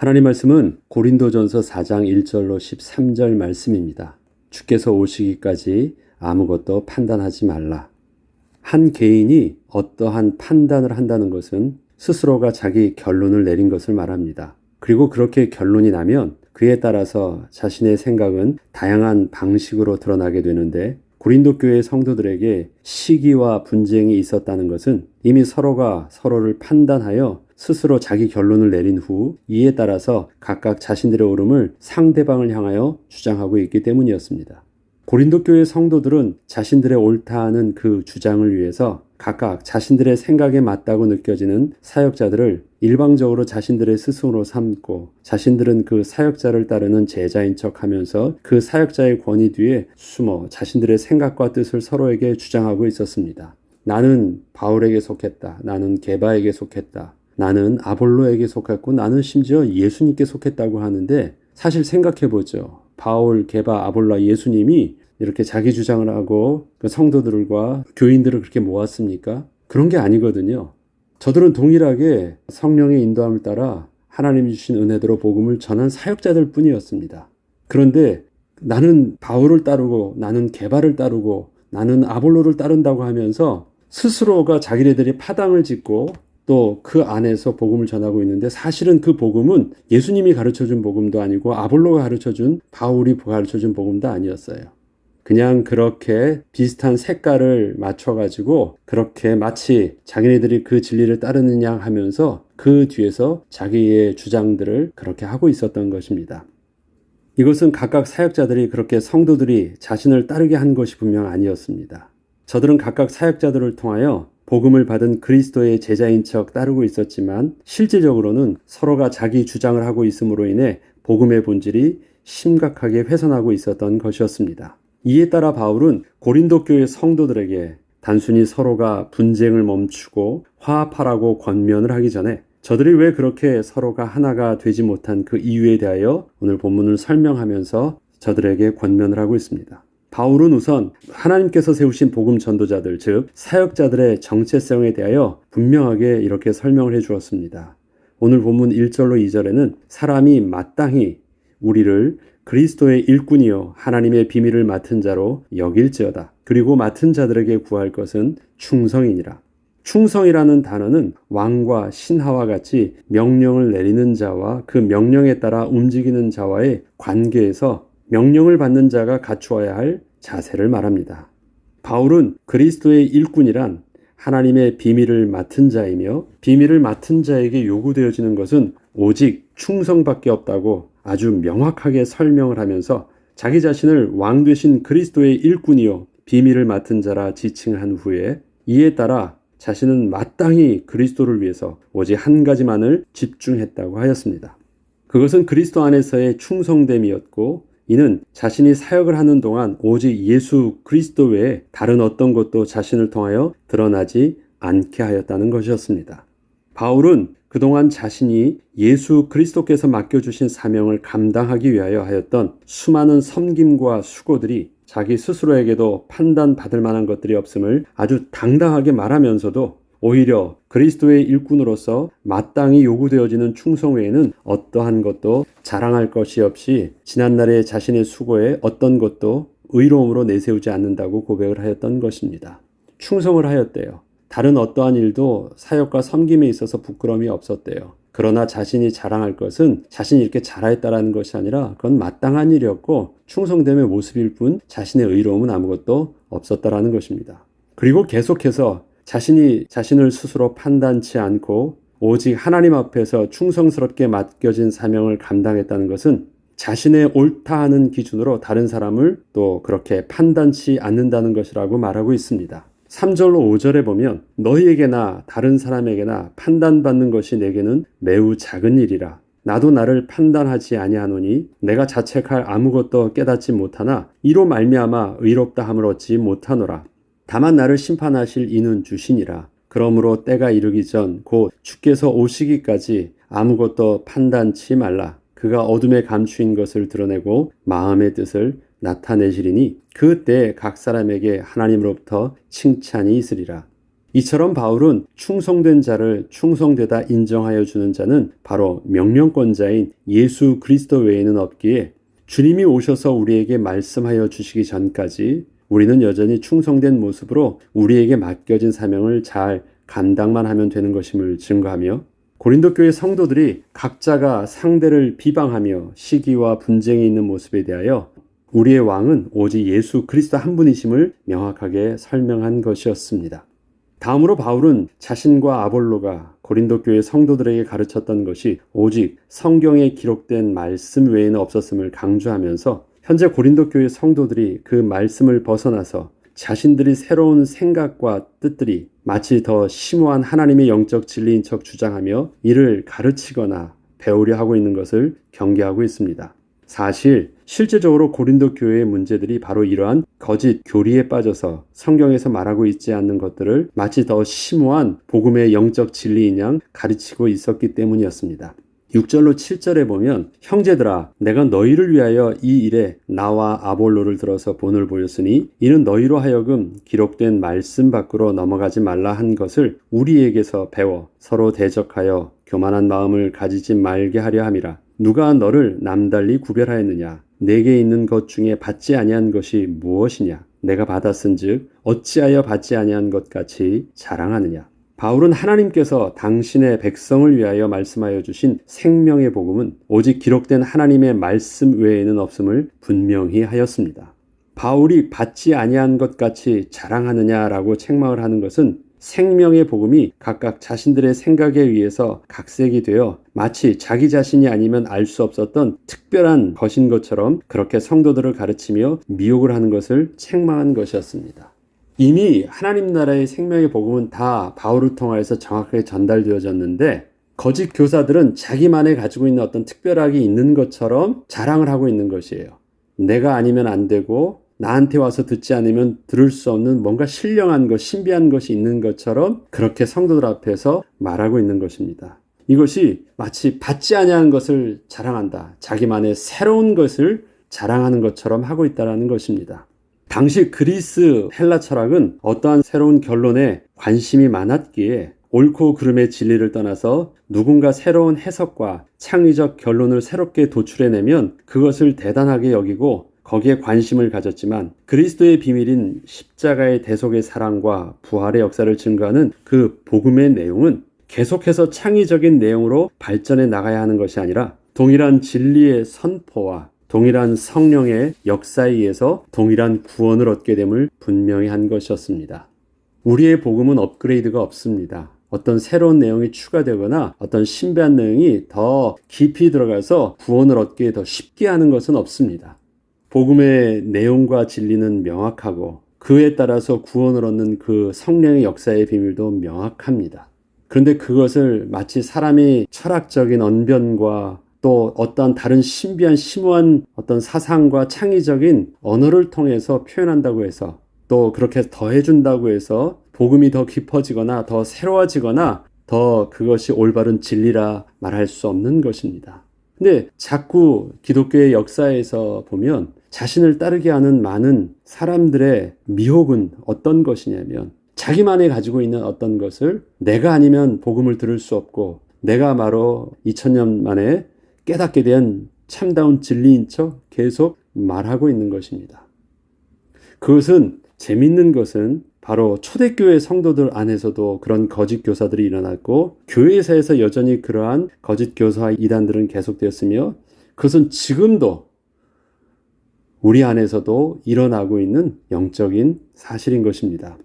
하나님 말씀은 고린도전서 4장 1절로 13절 말씀입니다. 주께서 오시기까지 아무것도 판단하지 말라. 한 개인이 어떠한 판단을 한다는 것은 스스로가 자기 결론을 내린 것을 말합니다. 그리고 그렇게 결론이 나면 그에 따라서 자신의 생각은 다양한 방식으로 드러나게 되는데, 고린도 교회 성도들에게 시기와 분쟁이 있었다는 것은 이미 서로가 서로를 판단하여 스스로 자기 결론을 내린 후 이에 따라서 각각 자신들의 옳음을 상대방을 향하여 주장하고 있기 때문이었습니다. 고린도 교회 성도들은 자신들의 옳다는 그 주장을 위해서 각각 자신들의 생각에 맞다고 느껴지는 사역자들을 일방적으로 자신들의 스승으로 삼고, 자신들은 그 사역자를 따르는 제자인 척하면서 그 사역자의 권위 뒤에 숨어 자신들의 생각과 뜻을 서로에게 주장하고 있었습니다. 나는 바울에게 속했다. 나는 게바에게 속했다. 나는 아볼로에게 속했고 나는 심지어 예수님께 속했다고 하는데, 사실 생각해보죠. 바울, 게바, 아볼로, 예수님이 이렇게 자기 주장을 하고 그 성도들과 교인들을 그렇게 모았습니까? 그런 게 아니거든요. 저들은 동일하게 성령의 인도함을 따라 하나님이 주신 은혜대로 복음을 전한 사역자들 뿐이었습니다. 그런데 나는 바울을 따르고 나는 게바를 따르고 나는 아볼로를 따른다고 하면서 스스로가 자기네들이 파당을 짓고 또 그 안에서 복음을 전하고 있는데, 사실은 그 복음은 예수님이 가르쳐준 복음도 아니고 아볼로가 가르쳐준, 바울이 가르쳐준 복음도 아니었어요. 그냥 그렇게 비슷한 색깔을 맞춰가지고 그렇게 마치 자기네들이 그 진리를 따르느냐 하면서 그 뒤에서 자기의 주장들을 그렇게 하고 있었던 것입니다. 이것은 각각 사역자들이 그렇게 성도들이 자신을 따르게 한 것이 분명 아니었습니다. 저들은 각각 사역자들을 통하여 복음을 받은 그리스도의 제자인 척 따르고 있었지만, 실질적으로는 서로가 자기 주장을 하고 있음으로 인해 복음의 본질이 심각하게 훼손하고 있었던 것이었습니다. 이에 따라 바울은 고린도 교회 성도들에게 단순히 서로가 분쟁을 멈추고 화합하라고 권면을 하기 전에 저들이 왜 그렇게 서로가 하나가 되지 못한 그 이유에 대하여 오늘 본문을 설명하면서 저들에게 권면을 하고 있습니다. 바울은 우선 하나님께서 세우신 복음 전도자들, 즉 사역자들의 정체성에 대하여 분명하게 이렇게 설명을 해 주었습니다. 오늘 본문 1절로 2절에는 사람이 마땅히 우리를 그리스도의 일꾼이요 하나님의 비밀을 맡은 자로 여길지어다. 그리고 맡은 자들에게 구할 것은 충성이니라. 충성이라는 단어는 왕과 신하와 같이 명령을 내리는 자와 그 명령에 따라 움직이는 자와의 관계에서 명령을 받는 자가 갖추어야 할 자세를 말합니다. 바울은 그리스도의 일꾼이란 하나님의 비밀을 맡은 자이며, 비밀을 맡은 자에게 요구되어지는 것은 오직 충성밖에 없다고 아주 명확하게 설명을 하면서 자기 자신을 왕 되신 그리스도의 일꾼이요 비밀을 맡은 자라 지칭한 후에 이에 따라 자신은 마땅히 그리스도를 위해서 오직 한 가지만을 집중했다고 하였습니다. 그것은 그리스도 안에서의 충성됨이었고, 이는 자신이 사역을 하는 동안 오직 예수 그리스도 외에 다른 어떤 것도 자신을 통하여 드러나지 않게 하였다는 것이었습니다. 바울은 그동안 자신이 예수 그리스도께서 맡겨주신 사명을 감당하기 위하여 하였던 수많은 섬김과 수고들이 자기 스스로에게도 판단받을 만한 것들이 없음을 아주 당당하게 말하면서도 오히려 그리스도의 일꾼으로서 마땅히 요구되어지는 충성 외에는 어떠한 것도 자랑할 것이 없이 지난날의 자신의 수고에 어떤 것도 의로움으로 내세우지 않는다고 고백을 하였던 것입니다. 충성을 하였대요. 다른 어떠한 일도 사역과 섬김에 있어서 부끄러움이 없었대요. 그러나 자신이 자랑할 것은 자신이 이렇게 잘하였다라는 것이 아니라 그건 마땅한 일이었고 충성됨의 모습일 뿐 자신의 의로움은 아무것도 없었다라는 것입니다. 그리고 계속해서 자신이 자신을 스스로 판단치 않고 오직 하나님 앞에서 충성스럽게 맡겨진 사명을 감당했다는 것은 자신의 옳다 하는 기준으로 다른 사람을 또 그렇게 판단치 않는다는 것이라고 말하고 있습니다. 3절로 5절에 보면 너희에게나 다른 사람에게나 판단받는 것이 내게는 매우 작은 일이라. 나도 나를 판단하지 아니하노니 내가 자책할 아무것도 깨닫지 못하나 이로 말미암아 의롭다 함을 얻지 못하노라. 다만 나를 심판하실 이는 주시니라. 그러므로 때가 이르기 전 곧 주께서 오시기까지 아무것도 판단치 말라. 그가 어둠에 감추인 것을 드러내고 마음의 뜻을 나타내시리니 그때 각 사람에게 하나님으로부터 칭찬이 있으리라. 이처럼 바울은 충성된 자를 충성되다 인정하여 주는 자는 바로 명령권자인 예수 그리스도 외에는 없기에 주님이 오셔서 우리에게 말씀하여 주시기 전까지 우리는 여전히 충성된 모습으로 우리에게 맡겨진 사명을 잘 감당만 하면 되는 것임을 증거하며, 고린도 교회 성도들이 각자가 상대를 비방하며 시기와 분쟁이 있는 모습에 대하여 우리의 왕은 오직 예수 그리스도 한 분이심을 명확하게 설명한 것이었습니다. 다음으로 바울은 자신과 아볼로가 고린도 교회 성도들에게 가르쳤던 것이 오직 성경에 기록된 말씀 외에는 없었음을 강조하면서, 현재 고린도 교회 성도들이 그 말씀을 벗어나서 자신들이 새로운 생각과 뜻들이 마치 더 심오한 하나님의 영적 진리인 척 주장하며 이를 가르치거나 배우려 하고 있는 것을 경계하고 있습니다. 사실 실제적으로 고린도 교회의 문제들이 바로 이러한 거짓 교리에 빠져서 성경에서 말하고 있지 않는 것들을 마치 더 심오한 복음의 영적 진리인 양 가르치고 있었기 때문이었습니다. 6절로 7절에 보면, 형제들아 내가 너희를 위하여 이 일에 나와 아볼로를 들어서 본을 보였으니 이는 너희로 하여금 기록된 말씀 밖으로 넘어가지 말라 한 것을 우리에게서 배워 서로 대적하여 교만한 마음을 가지지 말게 하려 함이라. 누가 너를 남달리 구별하였느냐? 내게 있는 것 중에 받지 아니한 것이 무엇이냐? 내가 받았은즉 어찌하여 받지 아니한 것 같이 자랑하느냐? 바울은 하나님께서 당신의 백성을 위하여 말씀하여 주신 생명의 복음은 오직 기록된 하나님의 말씀 외에는 없음을 분명히 하였습니다. 바울이 받지 아니한 것 같이 자랑하느냐라고 책망을 하는 것은 생명의 복음이 각각 자신들의 생각에 의해서 각색이 되어 마치 자기 자신이 아니면 알 수 없었던 특별한 것인 것처럼 그렇게 성도들을 가르치며 미혹을 하는 것을 책망한 것이었습니다. 이미 하나님 나라의 생명의 복음은 다 바울을 통하여서 정확하게 전달되어졌는데, 거짓 교사들은 자기만에 가지고 있는 어떤 특별하게 있는 것처럼 자랑을 하고 있는 것이에요. 내가 아니면 안 되고 나한테 와서 듣지 않으면 들을 수 없는 뭔가 신령한 것, 신비한 것이 있는 것처럼 그렇게 성도들 앞에서 말하고 있는 것입니다. 이것이 마치 받지 아니한 것을 자랑한다, 자기만의 새로운 것을 자랑하는 것처럼 하고 있다는 것입니다. 당시 그리스 헬라 철학은 어떠한 새로운 결론에 관심이 많았기에 옳고 그름의 진리를 떠나서 누군가 새로운 해석과 창의적 결론을 새롭게 도출해내면 그것을 대단하게 여기고 거기에 관심을 가졌지만, 그리스도의 비밀인 십자가의 대속의 사랑과 부활의 역사를 증거하는 그 복음의 내용은 계속해서 창의적인 내용으로 발전해 나가야 하는 것이 아니라 동일한 진리의 선포와 동일한 성령의 역사에 의해서 동일한 구원을 얻게 됨을 분명히 한 것이었습니다. 우리의 복음은 업그레이드가 없습니다. 어떤 새로운 내용이 추가되거나 어떤 신비한 내용이 더 깊이 들어가서 구원을 얻게 더 쉽게 하는 것은 없습니다. 복음의 내용과 진리는 명확하고 그에 따라서 구원을 얻는 그 성령의 역사의 비밀도 명확합니다. 그런데 그것을 마치 사람이 철학적인 언변과 또 어떤 다른 신비한 심오한 어떤 사상과 창의적인 언어를 통해서 표현한다고 해서, 또 그렇게 더해준다고 해서 복음이 더 깊어지거나 더 새로워지거나 더 그것이 올바른 진리라 말할 수 없는 것입니다. 근데 자꾸 기독교의 역사에서 보면 자신을 따르게 하는 많은 사람들의 미혹은 어떤 것이냐면, 자기만이 가지고 있는 어떤 것을 내가 아니면 복음을 들을 수 없고 내가 바로 2000년 만에 깨닫게 된 참다운 진리인 척 계속 말하고 있는 것입니다. 그것은, 재밌는 것은 바로 초대교회 성도들 안에서도 그런 거짓 교사들이 일어났고 교회사에서 여전히 그러한 거짓 교사 이단들은 계속되었으며, 그것은 지금도 우리 안에서도 일어나고 있는 영적인 사실인 것입니다.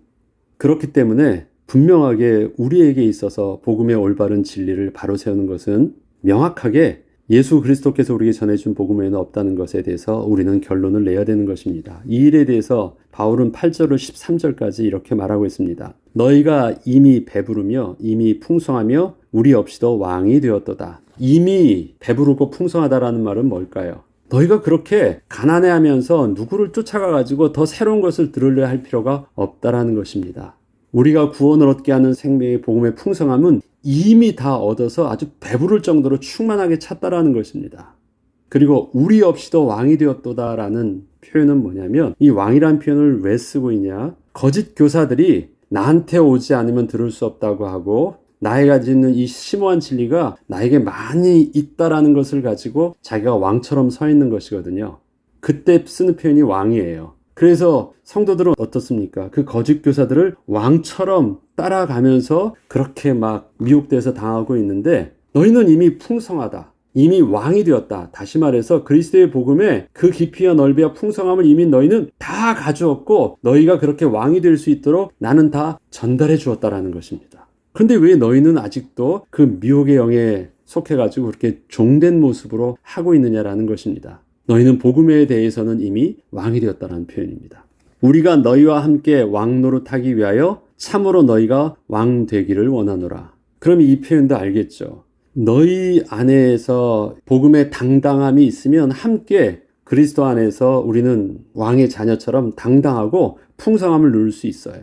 그렇기 때문에 분명하게 우리에게 있어서 복음의 올바른 진리를 바로 세우는 것은 명확하게 예수 그리스도께서 우리에게 전해준 복음 외에는 없다는 것에 대해서 우리는 결론을 내야 되는 것입니다. 이 일에 대해서 바울은 8절로 13절까지 이렇게 말하고 있습니다. 너희가 이미 배부르며 이미 풍성하며 우리 없이도 왕이 되었도다. 이미 배부르고 풍성하다라는 말은 뭘까요? 너희가 그렇게 가난해하면서 누구를 쫓아가가지고 더 새로운 것을 들으려 할 필요가 없다라는 것입니다. 우리가 구원을 얻게 하는 생명의 복음의 풍성함은 이미 다 얻어서 아주 배부를 정도로 충만하게 찼다라는 것입니다. 그리고 우리 없이도 왕이 되었도다라는 표현은 뭐냐면, 이 왕이라는 표현을 왜 쓰고 있냐? 거짓 교사들이 나한테 오지 않으면 들을 수 없다고 하고 나에 가지는 이 심오한 진리가 나에게 많이 있다라는 것을 가지고 자기가 왕처럼 서 있는 것이거든요. 그때 쓰는 표현이 왕이에요. 그래서 성도들은 어떻습니까? 그 거짓 교사들을 왕처럼 따라가면서 그렇게 막 미혹돼서 당하고 있는데 너희는 이미 풍성하다. 이미 왕이 되었다. 다시 말해서 그리스도의 복음의 그 깊이와 넓이와 풍성함을 이미 너희는 다 가져왔고 너희가 그렇게 왕이 될 수 있도록 나는 다 전달해 주었다라는 것입니다. 근데 왜 너희는 아직도 그 미혹의 영에 속해가지고 그렇게 종된 모습으로 하고 있느냐라는 것입니다. 너희는 복음에 대해서는 이미 왕이 되었다는 표현입니다. 우리가 너희와 함께 왕 노릇하기 위하여 참으로 너희가 왕 되기를 원하노라. 그럼 이 표현도 알겠죠. 너희 안에서 복음의 당당함이 있으면 함께 그리스도 안에서 우리는 왕의 자녀처럼 당당하고 풍성함을 누릴 수 있어요.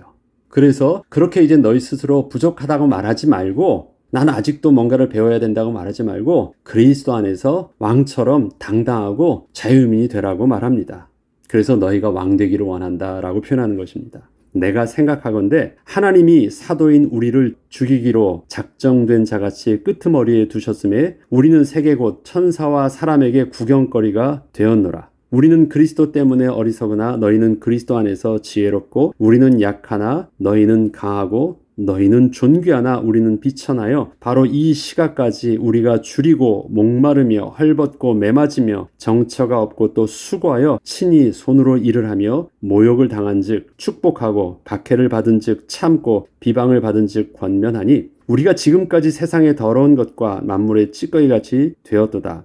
그래서 그렇게 이제 너희 스스로 부족하다고 말하지 말고 나는 아직도 뭔가를 배워야 된다고 말하지 말고 그리스도 안에서 왕처럼 당당하고 자유민이 되라고 말합니다. 그래서 너희가 왕 되기를 원한다라고 표현하는 것입니다. 내가 생각하건대 하나님이 사도인 우리를 죽이기로 작정된 자같이 끄트머리에 두셨음에 우리는 세계 곧 천사와 사람에게 구경거리가 되었노라. 우리는 그리스도 때문에 어리석으나 너희는 그리스도 안에서 지혜롭고 우리는 약하나 너희는 강하고 너희는 존귀하나 우리는 비천하여 바로 이 시각까지 우리가 줄이고 목마르며 헐벗고 매맞으며 정처가 없고 또 수고하여 친히 손으로 일을 하며 모욕을 당한 즉 축복하고 박해를 받은 즉 참고 비방을 받은 즉 권면하니 우리가 지금까지 세상의 더러운 것과 만물의 찌꺼기같이 되었도다.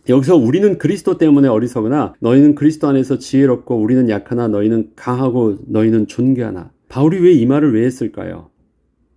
여기서 우리는 그리스도 때문에 어리석으나 너희는 그리스도 안에서 지혜롭고 우리는 약하나 너희는 강하고 너희는 존귀하나. 바울이 왜 이 말을 왜 했을까요?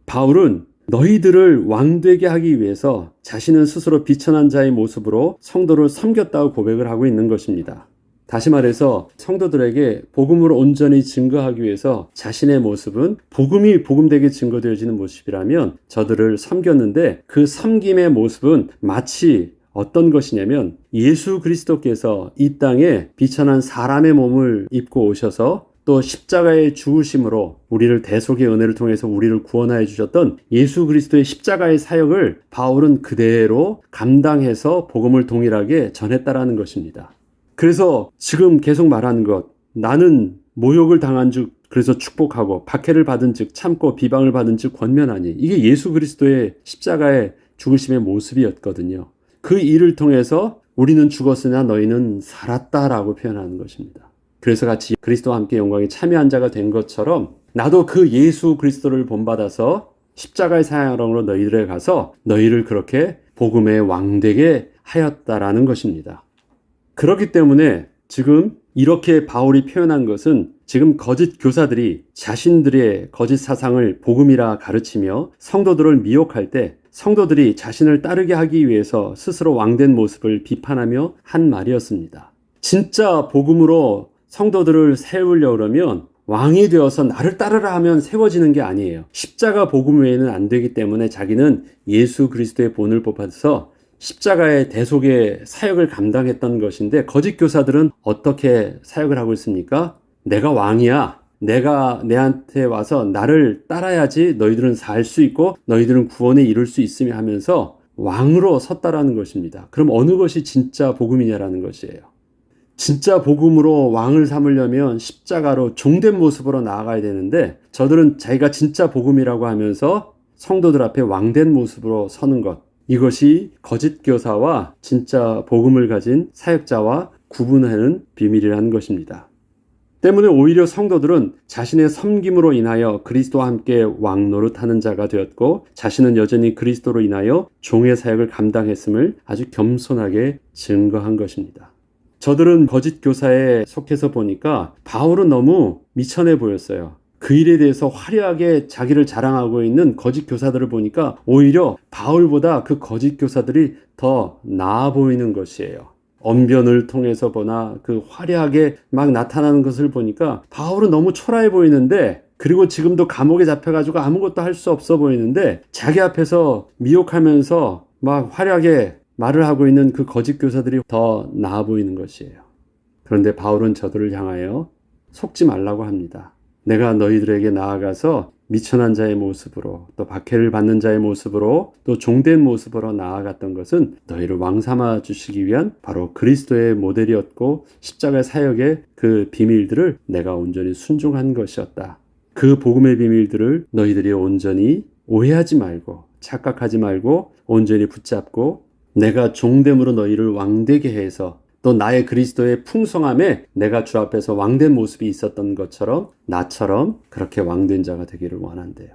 바울은 너희들을 왕되게 하기 위해서 자신은 스스로 비천한 자의 모습으로 성도를 섬겼다고 고백을 하고 있는 것입니다. 다시 말해서 성도들에게 복음으로 온전히 증거하기 위해서 자신의 모습은 복음이 복음되게 증거되어지는 모습이라면 저들을 섬겼는데 그 섬김의 모습은 마치 어떤 것이냐면 예수 그리스도께서 이 땅에 비천한 사람의 몸을 입고 오셔서 또 십자가의 죽으심으로 우리를 대속의 은혜를 통해서 우리를 구원하여 주셨던 예수 그리스도의 십자가의 사역을 바울은 그대로 감당해서 복음을 동일하게 전했다라는 것입니다. 그래서 지금 계속 말하는 것, 나는 모욕을 당한 즉 그래서 축복하고 박해를 받은 즉 참고 비방을 받은 즉 권면하니 이게 예수 그리스도의 십자가의 죽으심의 모습이었거든요. 그 일을 통해서 우리는 죽었으나 너희는 살았다라고 표현하는 것입니다. 그래서 같이 그리스도와 함께 영광에 참여한 자가 된 것처럼 나도 그 예수 그리스도를 본받아서 십자가의 사랑으로 너희들에 가서 너희를 그렇게 복음의 왕되게 하였다라는 것입니다. 그렇기 때문에 지금 이렇게 바울이 표현한 것은 지금 거짓 교사들이 자신들의 거짓 사상을 복음이라 가르치며 성도들을 미혹할 때 성도들이 자신을 따르게 하기 위해서 스스로 왕된 모습을 비판하며 한 말이었습니다. 진짜 복음으로 성도들을 세우려고 그러면 왕이 되어서 나를 따르라 하면 세워지는 게 아니에요. 십자가 복음 외에는 안 되기 때문에 자기는 예수 그리스도의 본을 뽑아서 십자가의 대속의 사역을 감당했던 것인데 거짓 교사들은 어떻게 사역을 하고 있습니까? 내가 왕이야. 내가 내한테 와서 나를 따라야지 너희들은 살 수 있고 너희들은 구원에 이룰 수 있으며 하면서 왕으로 섰다라는 것입니다. 그럼 어느 것이 진짜 복음이냐라는 것이에요. 진짜 복음으로 왕을 삼으려면 십자가로 종된 모습으로 나아가야 되는데 저들은 자기가 진짜 복음이라고 하면서 성도들 앞에 왕된 모습으로 서는 것, 이것이 거짓 교사와 진짜 복음을 가진 사역자와 구분하는 비밀이라는 것입니다. 때문에 오히려 성도들은 자신의 섬김으로 인하여 그리스도와 함께 왕 노릇하는 자가 되었고 자신은 여전히 그리스도로 인하여 종의 사역을 감당했음을 아주 겸손하게 증거한 것입니다. 저들은 거짓 교사에 속해서 보니까 바울은 너무 미천해 보였어요. 그 일에 대해서 화려하게 자기를 자랑하고 있는 거짓 교사들을 보니까 오히려 바울보다 그 거짓 교사들이 더 나아 보이는 것이에요. 언변을 통해서 보나 그 화려하게 막 나타나는 것을 보니까 바울은 너무 초라해 보이는데 그리고 지금도 감옥에 잡혀가지고 아무것도 할 수 없어 보이는데 자기 앞에서 미혹하면서 막 화려하게 말을 하고 있는 그 거짓 교사들이 더 나아 보이는 것이에요. 그런데 바울은 저들을 향하여 속지 말라고 합니다. 내가 너희들에게 나아가서 미천한 자의 모습으로 또 박해를 받는 자의 모습으로 또 종된 모습으로 나아갔던 것은 너희를 왕삼아 주시기 위한 바로 그리스도의 모델이었고 십자가 사역의 그 비밀들을 내가 온전히 순종한 것이었다. 그 복음의 비밀들을 너희들이 온전히 오해하지 말고 착각하지 말고 온전히 붙잡고 내가 종됨으로 너희를 왕되게 해서 또 나의 그리스도의 풍성함에 내가 주 앞에서 왕된 모습이 있었던 것처럼 나처럼 그렇게 왕된 자가 되기를 원한대요.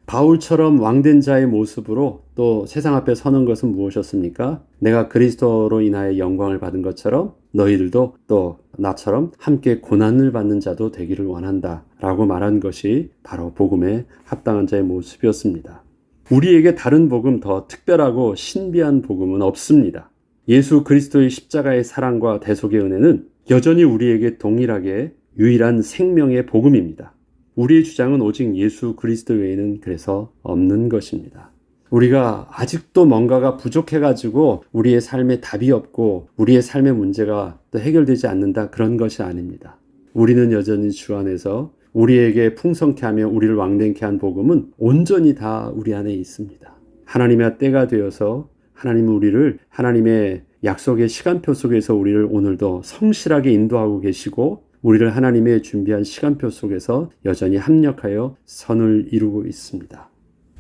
바울처럼 왕된 자의 모습으로 또 세상 앞에 서는 것은 무엇이었습니까? 내가 그리스도로 인하여 영광을 받은 것처럼 너희들도 또 나처럼 함께 고난을 받는 자도 되기를 원한다 라고 말한 것이 바로 복음에 합당한 자의 모습이었습니다. 우리에게 다른 복음 더 특별하고 신비한 복음은 없습니다. 예수 그리스도의 십자가의 사랑과 대속의 은혜는 여전히 우리에게 동일하게 유일한 생명의 복음입니다. 우리의 주장은 오직 예수 그리스도 외에는 그래서 없는 것입니다. 우리가 아직도 뭔가가 부족해가지고 우리의 삶에 답이 없고 우리의 삶의 문제가 또 해결되지 않는다 그런 것이 아닙니다. 우리는 여전히 주 안에서 우리에게 풍성케 하며 우리를 왕되게 한 복음은 온전히 다 우리 안에 있습니다. 하나님의 때가 되어서 하나님은 우리를 하나님의 약속의 시간표 속에서 우리를 오늘도 성실하게 인도하고 계시고 우리를 하나님의 준비한 시간표 속에서 여전히 합력하여 선을 이루고 있습니다.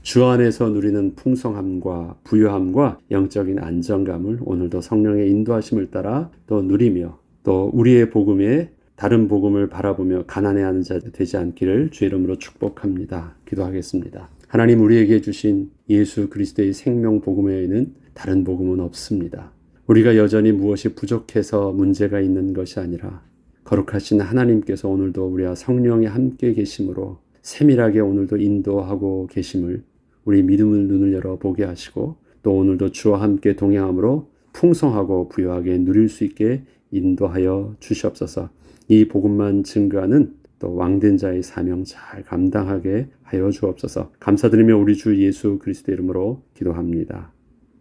주 안에서 누리는 풍성함과 부유함과 영적인 안정감을 오늘도 성령의 인도하심을 따라 또 누리며 또 우리의 복음에 다른 복음을 바라보며 가난해하는 자 되지 않기를 주의 이름으로 축복합니다. 기도하겠습니다. 하나님 우리에게 주신 예수 그리스도의 생명 복음 외에는 다른 복음은 없습니다. 우리가 여전히 무엇이 부족해서 문제가 있는 것이 아니라 거룩하신 하나님께서 오늘도 우리와 성령이 함께 계심으로 세밀하게 오늘도 인도하고 계심을 우리 믿음의 눈을 열어 보게 하시고 또 오늘도 주와 함께 동행함으로 풍성하고 부유하게 누릴 수 있게 인도하여 주시옵소서. 이 복음만 증거하는 또 왕된 자의 사명 잘 감당하게 하여 주옵소서. 감사드리며 우리 주 예수 그리스도 이름으로 기도합니다.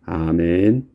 아멘.